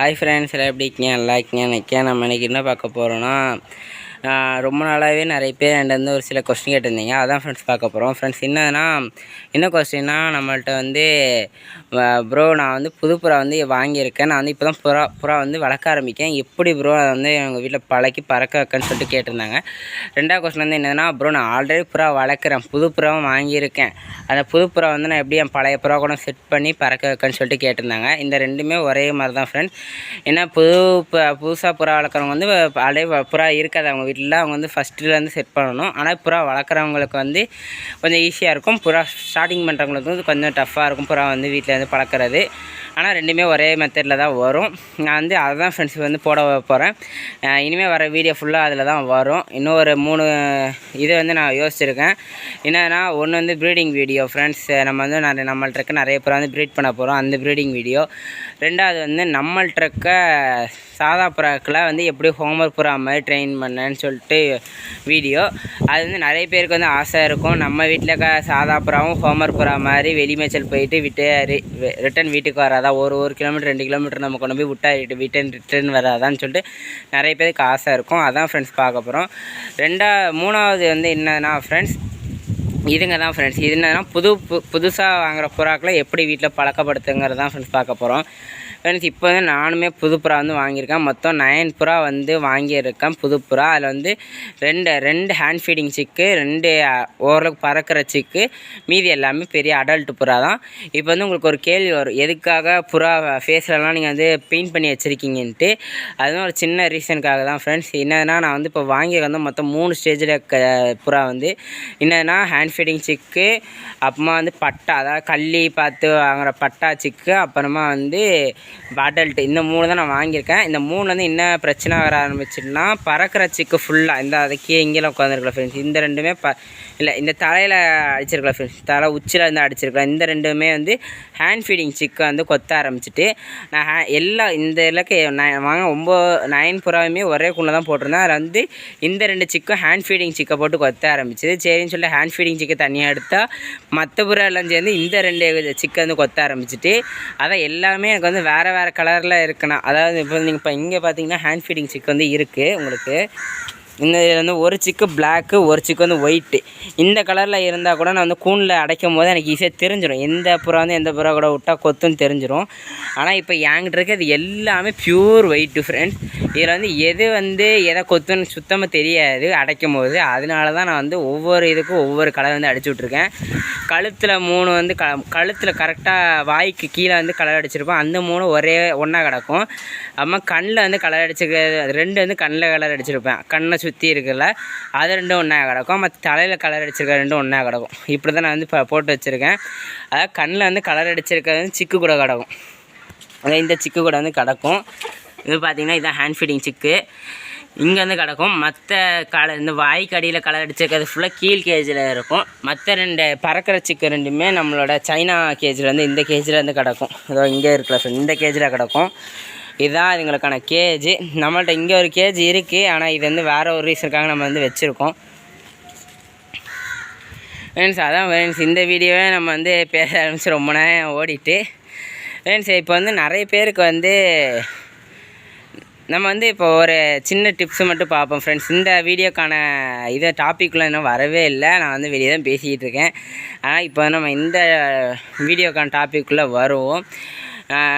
Hi friends, எல்லாம் எப்படி இருக்கீங்க? நல்லா இருக்கீங்க நினைக்கிறேன். நம்ம இன்றைக்கி என்ன பார்க்க போகிறோன்னா, ரொம்ப நாளாகவே நிறைய பேர் என்கிட்ட ஒரு சில கொஸ்டின் கேட்டிருந்தீங்க. அதான் ஃப்ரெண்ட்ஸ் பார்க்க போகிறோம். ஃப்ரெண்ட்ஸ் என்ன கொஸ்டின்னா, நம்மள்ட்ட ப்ரோ நான் புது புறா வாங்கியிருக்கேன். நான் இப்போ தான் புறா வளர்க்க ஆரம்பிக்கேன். எப்படி ப்ரோ அதை எங்கள் வீட்டில் பழக்கி பறக்க வைக்கன்னு சொல்லிட்டு கேட்டிருந்தாங்க. ரெண்டாவது கொஸ்டின் என்னதுன்னா, ப்ரோ நான் ஆல்ரெடி புறா வளர்க்குறேன், புது புறாவும் வாங்கியிருக்கேன். அந்த புது புறா நான் எப்படி என் பழைய புறா கூட செட் பண்ணி பறக்க வைக்கன்னு சொல்லிட்டு கேட்டிருந்தாங்க. இந்த ரெண்டுமே ஒரே மாதிரி தான் ஃப்ரெண்ட்ஸ். ஏன்னா புதுசாக புறா வளர்க்குறவங்க ஆல்ரெடி புறா இருக்காது அவங்க வீட்டில். அவங்க ஃபஸ்ட்டுலேருந்து செட் பண்ணணும். ஆனால் புறா வளர்க்குறவங்களுக்கு கொஞ்சம் ஈஸியாக இருக்கும். புறா ஸ்டார்டிங் பண்ணுறவங்களுக்கு கொஞ்சம் டஃப்பாக இருக்கும் புறா வீட்டில் பழக்கிறது. ஆனால் ரெண்டுமே ஒரே மெத்தடில் தான் வரும். நான் அதை தான் ஃப்ரெண்ட்ஸ் போட போகிறேன். இனிமேல் வர வீடியோ ஃபுல்லாக அதில் தான் வரும். இன்னும் ஒரு 3 இதை நான் யோசிச்சுருக்கேன். என்னன்னா, ஒன்று ப்ரீடிங் வீடியோ ஃப்ரெண்ட்ஸ். நம்ம நம்மள்ட்ட இருக்க நிறைய புறா ப்ரீட் பண்ண போகிறோம், அந்த ப்ரீடிங் வீடியோ. ரெண்டாவது நம்மள்ட்ட இருக்க சாதா புறாக்களை எப்படி ஹோம்ஒர்க் புறா மாதிரி ட்ரெயின் பண்ணேன்னு சொல்லிட்டு வீடியோ. அது நிறைய பேருக்கு ஆசை இருக்கும். நம்ம வீட்டில் இருக்க சாதா புறாவும் ஹோம்ஒர்க் புறா மாதிரி வெளிமேச்சல் போயிட்டு ரிட்டன் வீட்டுக்கு வராதான், ஒரு கிலோமீட்டர் 2 கிலோமீட்டர் நம்ம கொண்டு போய் விட்டா ரிட்டன் வராதான்னு சொல்லிட்டு நிறைய பேருக்கு ஆசை இருக்கும். அதான் ஃப்ரெண்ட்ஸ் பார்க்க போகிறோம். மூணாவது என்னன்னா ஃப்ரெண்ட்ஸ், இதுங்க தான் ஃப்ரெண்ட்ஸ். இது என்னன்னா, புதுசாக வாங்குகிற புறாக்களை எப்படி வீட்டில் பழக்கப்படுத்துங்கிறது தான் ஃப்ரெண்ட்ஸ் பார்க்க போகிறோம். ஃப்ரெண்ட்ஸ், இப்போ நானுமே புது புறா வாங்கியிருக்கேன். மொத்தம் 9 புறா வாங்கியிருக்கேன் புது புறா. அதில் ரெண்டு ஹேண்ட் ஃபீடிங் சிக்கு, 2 ஓரளவுக்கு பறக்கிற சிக்கு, மீதி எல்லாமே பெரிய அடல்ட் புறா தான். இப்போ உங்களுக்கு ஒரு கேள்வி வரும், எதுக்காக புறா ஃபேஸ்லலாம் நீங்கள் பெயிண்ட் பண்ணி வச்சுருக்கீங்கன்ட்டு. அதுவும் ஒரு சின்ன ரீசனுக்காக தான் ஃப்ரெண்ட்ஸ். என்னதுன்னா, நான் இப்போ வாங்கி மொத்தம் 3 ஸ்டேஜில் புறா என்னதுன்னா, ஹேண்ட் ஃபீடிங் சிக்கு, அப்புறமா பட்டா, அதாவது கள்ளி பார்த்து வாங்குகிற பட்டா சிக்கு, அப்புறமா அடல்ட். இந்த 3 தான் நான் வாங்கியிருக்கேன். இந்த 3 என்ன பிரச்சனை வர ஆரம்பிச்சுன்னா, பறக்கிற சிக்கு ஃபுல்லாக அதுக்கு இங்கேலாம் உட்காந்துருக்கல ஃப்ரெண்ட்ஸ். இந்த ரெண்டுமே இல்லை, இந்த தலையில் அடிச்சிருக்கல ஃப்ரெண்ட்ஸ், தலை உச்சியில் அடிச்சிருக்கலாம். இந்த ரெண்டுமே ஹேண்ட் ஃபீடிங் சிக்கு கொத்த ஆரம்பிச்சிட்டு, நான் எல்லாம் இந்த இலக்கு 9 புறாவுமே ஒரே குள்ள தான் போட்டிருந்தேன். அதில் இந்த 2 சிக்கும் ஹேண்ட் ஃபீடிங் சிக்கை போட்டு கொத்த ஆரம்பிச்சிது. சரின்னு சொல்லி ஹேண்ட் ஃபீடிங் சிக்கை தனியாக எடுத்தால் மற்ற புறா எல்லாம் சேர்ந்து இந்த 2 சிக்கை கொத்த ஆரம்பிச்சிட்டு, அதான் எல்லாமே எனக்கு வேறு கலரில் இருக்குண்ணா. அதாவது இப்போ இங்கே பார்த்தீங்கன்னா ஹேண்ட் ஃபீடிங் சிக்கு இருக்குது உங்களுக்கு. இந்த இதில் ஒரு சிக்கு பிளாக்கு, ஒரு சிக்கு ஒயிட்டு. இந்த கலரில் இருந்தால் கூட நான் கூண்டில் அடைக்கும் போது எனக்கு ஈஸியாக தெரிஞ்சிடும், எந்த புறா எந்த புறா கூட விட்டால் கொத்துன்னு தெரிஞ்சிடும். ஆனால் இப்போ என்கிட்ட இருக்கிறது எல்லாமே ப்யூர் ஒயிட்டு ஃப்ரெண்ட்ஸ். இதில் எது எதை கொத்துன்னு சுத்தமாக தெரியாது அடைக்கும் போது. அதனால தான் நான் ஒவ்வொரு இதுக்கும் ஒவ்வொரு கலர் அடிச்சு விட்ருக்கேன். கழுத்தில் 3 கழுத்தில் கரெக்டாக வாய்க்கு கீழே கலர் அடிச்சிருப்போம். அந்த 3 ஒன்றா கிடக்கும். அம்மா கண்ணில் கலர் அடிச்சிருக்கிறது 2 கண்ணில் கலர் அடிச்சிருப்பேன். கண்ணை சுற்றி இருக்குல்ல, அது 2 ஒன்றா கிடக்கும். மற்ற தலையில் கலர் அடிச்சிருக்க 2 ஒன்றா கிடக்கும். இப்படி தான் நான் இப்போ போட்டு வச்சுருக்கேன். அதாவது கண்ணில் கலர் அடிச்சிருக்கிறது சிக்கு கூட கிடக்கும். அதாவது இந்த சிக்கு கூட கிடக்கும். இது பார்த்திங்கன்னா இதுதான் ஹேண்ட் ஃபீடிங் சிக்கு. இங்கே கிடக்கும். மற்ற இந்த வாய்க்கு அடியில் கலர் அடிச்சிருக்கிறது ஃபுல்லாக கீழ் கேஜில் இருக்கும். மற்ற 2 பறக்கிற சிக்கு ரெண்டுமே நம்மளோட சைனா கேஜில் இந்த கேஜில் கிடக்கும். இதோ இங்கே இருக்கல, இந்த கேஜில் கிடக்கும். இதுதான் இதுங்களுக்கான கேஜி. நம்மள்ட்ட இங்கே ஒரு கேஜி இருக்குது. ஆனால் இது வேறு ஒரு ரீசனுக்காக நம்ம வச்சுருக்கோம் ஃப்ரெண்ட்ஸ். அதான் ஃப்ரெண்ட்ஸ், இந்த வீடியோவே நம்ம பேச ஆரம்பிச்சு ரொம்ப நேரம் ஓடிட்டு ஃப்ரெண்ட்ஸ். இப்போ நிறைய பேருக்கு நம்ம இப்போ ஒரு சின்ன டிப்ஸு மட்டும் பார்ப்போம் ஃப்ரெண்ட்ஸ். இந்த வீடியோக்கான டாப்பிக்குள்ளே இன்னும் வரவே இல்லை. நான் வெளியே தான் பேசிக்கிட்டு இருக்கேன். ஆனால் இப்போ நம்ம இந்த வீடியோக்கான டாப்பிக்குள்ளே வருவோம்.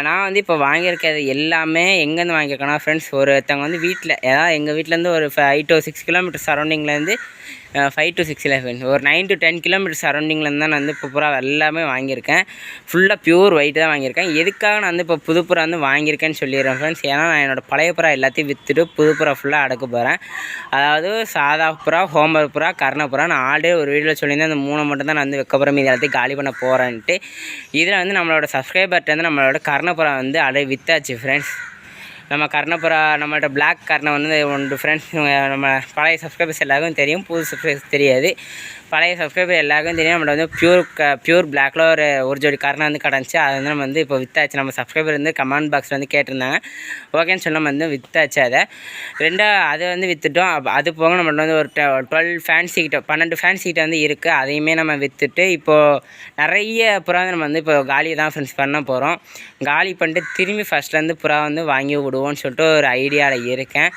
நான் இப்போ வாங்கியிருக்கிறது எல்லாமே எங்கேருந்து வாங்கியிருக்கேன்னா ஃப்ரெண்ட்ஸ், ஒருத்தவங்க வீட்டில், ஏதாவது எங்கள் வீட்டிலேருந்து ஒரு 5 to 6 கிலோமீட்டர் சரௌண்டிங்லேருந்து 5 to 6 இல்லை ஃப்ரெண்ட்ஸ், ஒரு 9 to 10 கிலோமீட்டர் சரௌண்டிங்லேருந்து தான் நான் இப்போ புறா எல்லாமே வாங்கியிருக்கேன். ஃபுல்லாக ப்யூர் ஒயிட்டு தான் வாங்கியிருக்கேன். எதுக்காக நான் இப்போ புது புறா வாங்கியிருக்கேன்னு சொல்லிடுறேன் ஃப்ரெண்ட்ஸ். ஏன்னா நான் என்னோடய பழைய புறா எல்லாத்தையும் விற்றுட்டு புது புறா ஃபுல்லாக அடக்க போகிறேன். அதாவது சாதா புறா, ஹோம்ஒர்க் புறா, கர்ண புறா. நான் ஆல்ரெடி ஒரு வீடியோவில் சொல்லியிருந்தேன், அந்த 3 மட்டும் தான் நான் வைக்க போகிறேன், மீது எல்லாத்தையும் காலி பண்ண போகிறேன்ட்டு. இதில் நம்மளோட சப்ஸ்கிரைபர்கிட்ட நம்மளோட கர்ண புறா ஆல்ரெடி விற்றாச்சு ஃப்ரெண்ட்ஸ். நம்ம கர்ணப்புறா, நம்மள்ட்ட பிளாக் கர்ணம் உண்டு ஃப்ரெண்ட்ஸ். நம்ம பழைய சப்ஸ்கிரைபர்ஸ் எல்லாருக்கும் தெரியும், புது சப்ஸ்கிரைபர்ஸ் தெரியாது. பழைய சப்ஸ்கிரைபர் எல்லாருக்கும் தெரியும். நம்மளோட வந்து பியூர் பிளாக்ல ஒரு ஜோடி கரணம் வந்து கிடந்துச்சு. அது வந்து நம்ம வந்து இப்போ வித்தாச்சு. நம்ம சப்ஸ்கிரைபர் வந்து கமெண்ட் பாக்ஸில் வந்து கேட்டிருந்தாங்க. ஓகேன்னு சொன்ன வந்து வித்தாச்சு. அதை வந்து விற்றுட்டோம். அது போக நம்மள்ட்ட வந்து ஒரு 12 ஃபேன்சி கிட்ட வந்து இருக்குது. அதையுமே நம்ம விற்றுட்டு இப்போது நிறைய புறா வந்து நம்ம வந்து இப்போ காலி தான் ஃப்ரெண்ட்ஸ் பண்ண போகிறோம். காலி பண்ணிட்டு திரும்பி ஃபஸ்ட்லேருந்து புறா வந்து வாங்கி விடுவோன்னு சொல்லிட்டு ஒரு ஐடியாவில் இருக்கேன்.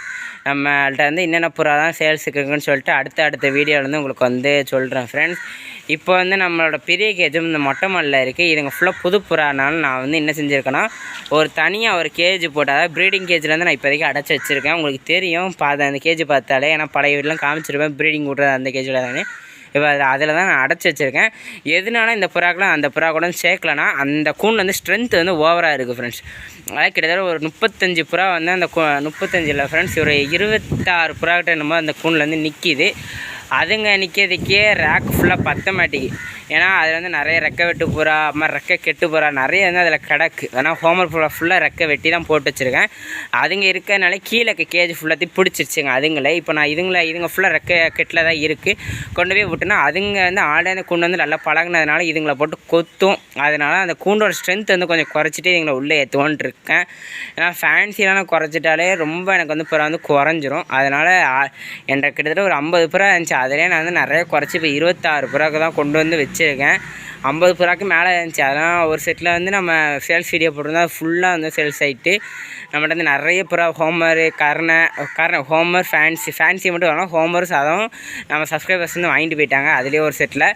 நம்மள்ட்ட வந்து என்னென்ன புறா தான் சேல்ஸுக்கு இருக்குன்னு சொல்லிட்டு அடுத்த வீடியோவில் வந்து உங்களுக்கு வந்து சொல்கிறேன் ஃப்ரெண்ட்ஸ். இப்போ வந்து நம்மளோட பெரிய கேஜும் இந்த மொட்டை மாலில் இருக்குது. இதுங்க ஃபுல்லாக புது புறானாலும் நான் வந்து என்ன செஞ்சுருக்கேன்னா ஒரு தனியாக ஒரு கேஜ் போட்டு, அதாவது ப்ரீடிங் கேஜில் வந்து நான் இப்போதைக்கு அடைச்சி வச்சுருக்கேன். உங்களுக்கு தெரியும் அந்த கேஜ் பார்த்தாலே, ஏன்னா பழைய வீடெலாம் காமிச்சிருப்பேன் ப்ரீடிங் விட்றது அந்த கேஜில் தானே. இப்போ அதில் தான் நான் அடைச்சி வச்சுருக்கேன். எதனால இந்த புறாக்கெலாம் அந்த புறா கூட சேர்க்கலன்னா அந்த கூண்டு வந்து ஸ்ட்ரென்த் வந்து ஓவராக இருக்குது ஃப்ரெண்ட்ஸ். அதாவது கிட்டத்தட்ட ஒரு 35 புறா வந்து அந்த 35 இல்லை ஃப்ரெண்ட்ஸ், ஒரு 26 புறாக்கிட்ட என்னமோ அந்த கூண்டில் வந்து நிற்கிது. அதுங்க நிற்கிறதுக்கே ரேக் ஃபுல்லாக பற்ற மாட்டேங்குது. ஏன்னா அதில் வந்து நிறைய ரெக்கை வெட்டு புறா, மாதிரி ரெக்கை கெட்டு புறா நிறைய வந்து அதில் கிடக்கு. ஆனால் ஹோமர் ஃபுல்லாக ரெக்கை வெட்டி தான் போட்டு வச்சுருக்கேன். அதுங்க இருக்கிறதுனால கீழே கேஜ் ஃபுல்லாத்தையும் பிடிச்சிருச்சுங்க அதுங்களே. இப்போ நான் இதுங்க ஃபுல்லாக ரெக்கை கெட்டில் தான் இருக்குது. கொண்டு போய் விட்டுனா அதுங்க வந்து ஆல்ரெடி அந்த கூண்டு வந்து நல்லா பழகினதுனால இதுங்களை போட்டு கொத்தும். அதனால் அந்த கூண்டோட ஸ்ட்ரென்த் வந்து கொஞ்சம் குறைச்சிட்டு இதுங்களை உள்ளே ஏற்றுவோன்ட்டு இருக்கேன். ஏன்னா ஃபேன்சிலாம் நான் குறைச்சிட்டாலே ரொம்ப எனக்கு வந்து புறா வந்து குறைஞ்சிரும். அதனால் என்ற கிட்டத்தட்ட ஒரு 50 புறா இருந்துச்சு. அதிலே நான் வந்து நிறைய குறைச்சி இப்போ 26 புறாக்கு தான் கொண்டு வந்து வச்சுருக்கேன். 50 புறாக்கு மேலே இருந்துச்சு. அதெல்லாம் ஒரு செட்டில் வந்து நம்ம சேல்ஸ் வீடியோ போட்டிருந்தா ஃபுல்லாக வந்து சேல்ஸ் ஆகிட்டு நம்மகிட்ட வந்து நிறைய புறா ஹோமர் ஃபேன்சி மட்டும் வரலாம். ஹோமர்ஸ் அதுவும் நம்ம சப்ஸ்கிரைபர்ஸ் வந்து வாங்கிட்டு போயிட்டாங்க. அதுலேயே ஒரு செட்டில்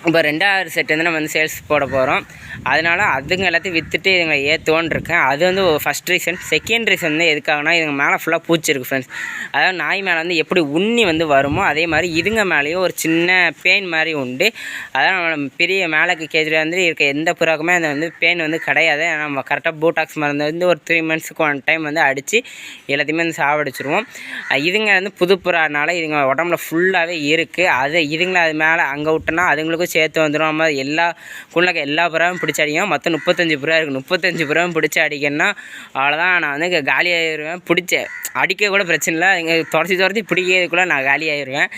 இப்போ 2வது செட் வந்து நம்ம வந்து சேல்ஸ் போட போகிறோம். அதனால் அதுங்க எல்லாத்தையும் விற்றுட்டு இதுங்களை ஏற்றுவோன்னு இருக்கேன். அது வந்து ஃபஸ்ட் ரீசன். செகண்ட் ரீசன் வந்து எதுக்காகனா இதுங்க மேலே ஃபுல்லாக பூச்சி இருக்குது ஃப்ரெண்ட்ஸ். அதாவது நாய் மேலே வந்து எப்படி உண்ணி வந்து வருமோ அதே மாதிரி இதுங்க மேலேயும் ஒரு சின்ன பெயின் மாதிரி உண்டு. அதான் நம்ம பெரிய மேலக்கு கேஜில் வந்து இருக்க எந்த புறாக்குமே அந்த வந்து பெயின் வந்து கிடையாது. நம்ம கரெக்டாக பூட்டாக்ஸ் மருந்து வந்து ஒரு 3 மந்த்ஸுக்கு 1 டைம் வந்து அடித்து எல்லாத்தையுமே வந்து சாவடிச்சிருவோம். இதுங்க வந்து புது புறானால இதுங்க உடம்புல ஃபுல்லாகவே இருக்குது. இதுங்களை அது மேலே அங்கே விட்டோன்னா அதுங்களுக்கும் சேர்த்து வந்துடும். நம்ம எல்லா புறாவும் பிடிச்சி அடிக்கும். மொத்தம் 35 புறா இருக்குது. 35 புறாவும் பிடிச்சி அடிக்கணும்னா அவ்வளோதான், நான் வந்து காலியாகிடுவேன். அடிக்க கூட பிரச்சனை இல்லை. இங்கே துரத்தி பிடிக்கிறதுக்குள்ளே நான் காலியாகிடுவேன்.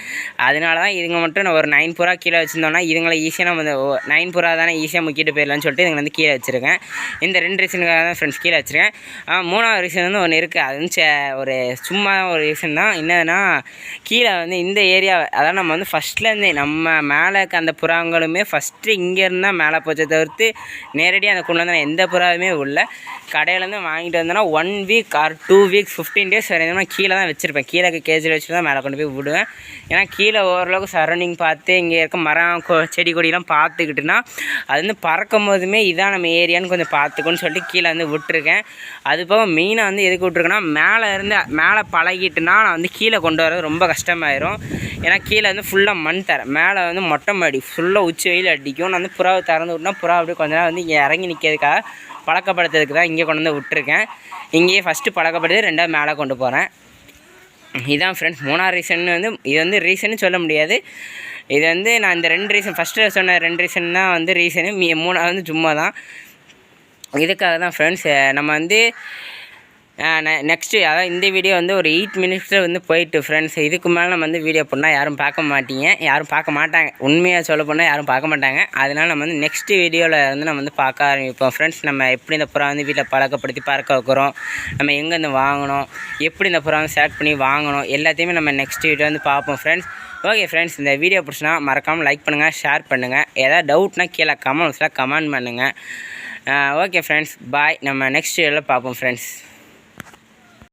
அதனால தான் இதுங்க மட்டும் நான் ஒரு 9 புறா கீழே வச்சுருந்தோன்னா இதுங்களை ஈஸியாக நம்ம 9 புறா தானே ஈஸியாக முக்கிட்டு போயிடலான்னு சொல்லிட்டு இதுங்களை வந்து கீழே வச்சுருக்கேன். இந்த 2 ரீசனுக்காக தான் ஃப்ரெண்ட்ஸ் கீழே வச்சுருக்கேன். 3வது ரீசன் வந்து ஒன்று இருக்குது. அது வந்து ஒரு சும்மா ஒரு ரீசன் தான். என்னதுன்னா கீழே வந்து இந்த ஏரியா, அதான் நம்ம வந்து ஃபஸ்ட்லேருந்து நம்ம மேலே இருக்க அந்த புறாங்களுமே ஃபஸ்ட்டு இங்கேருந்து தான் மேலே போச்சே தவிர்த்து நேரடியாக அந்த கொண்டு வந்து நான் எந்த புறாவுமே உள்ள கடையிலேருந்து வாங்கிட்டு வந்தேன்னா 1 வீக் ஆர் 2 வீக்ஸ் 15 டேஸ் வரைக்கும் நான் கீழே தான் வச்சுருப்பேன். கீழே கேஜில் வச்சுட்டு தான் மேலே கொண்டு போய் விடுவேன். ஏன்னா கீழே ஓரளவுக்கு சரௌண்டிங் பார்த்து இங்கே இருக்க மரம் செடி கொடியெலாம் பார்த்துக்கிட்டுனா அது வந்து பறக்கும் போதுமே இதான் நம்ம ஏரியான்னு கொஞ்சம் பார்த்துக்கோன்னு சொல்லிட்டு கீழே வந்து விட்டுருக்கேன். அது போக மெயினாக வந்து எதுக்கு விட்ருக்கேன்னா மேலே பழகிட்டுனா நான் வந்து கீழே கொண்டு வரது ரொம்ப கஷ்டமாயிரும். ஏன்னா கீழே வந்து ஃபுல்லாக மண் தரேன், மேலே வந்து மொட்டை மாடி ஃபுல்லாக உச்சி வெயில் அடிக்கும். நான் வந்து புறாவை திறந்து விட்டுனா புறா அப்படியே கொஞ்ச நேரம் வந்து இங்கே இறங்கி நிற்கிறதுக்காக பழக்கப்படுத்துறதுக்கு தான் இங்கே கொண்டு வந்து விட்டுருக்கேன். இங்கேயே ஃபஸ்ட்டு பழக்கப்படுத்தி 2வது மேலே கொண்டு போகிறேன். இதுதான் ஃப்ரெண்ட்ஸ் 3வது ரீசன். வந்து இது வந்து ரீசன்னு சொல்ல முடியாது. இது வந்து நான் இந்த 2 ரீசன் ஃபஸ்ட்டு சொன்ன 2 ரீசன் தான் வந்து ரீசனு. 3வது வந்து சும்மா தான். இதுக்காக தான் ஃப்ரெண்ட்ஸ் நம்ம வந்து நெக்ஸ்ட்டு, அதாவது இந்த வீடியோ வந்து ஒரு 8 மினிட்ஸில் வந்து போயிட்டு ஃப்ரெண்ட்ஸ். இதுக்கு மேலே நம்ம வந்து வீடியோ பண்ணால் யாரும் பார்க்க மாட்டாங்க. உண்மையாக சொல்ல போனால் யாரும் பார்க்க மாட்டாங்க. அதனால் நம்ம வந்து நெக்ஸ்ட்டு வீடியோவில் வந்து நம்ம வந்து பார்க்க ஆரம்பிப்போம் ஃப்ரெண்ட்ஸ். நம்ம எப்படி இந்த புறா வந்து வீட்டில் பழக்கப்படுத்தி பறக்க வைக்கிறோம், நம்ம எங்கேருந்து வாங்கணும், எப்படி இந்த புறா வந்து செலக்ட் பண்ணி வாங்கணும், எல்லாத்தையுமே நம்ம நெக்ஸ்ட் வீடியோ வந்து பார்ப்போம் ஃப்ரெண்ட்ஸ். ஓகே ஃப்ரெண்ட்ஸ், இந்த வீடியோ பிடிச்சினா மறக்காமல் லைக் பண்ணுங்கள், ஷேர் பண்ணுங்கள். ஏதாவது டவுட்னால் கீழே கமெண்ட் பண்ணுங்கள். ஓகே ஃப்ரெண்ட்ஸ், பாய். நம்ம நெக்ஸ்ட் வீடியோவில் பார்ப்போம் ஃப்ரெண்ட்ஸ்.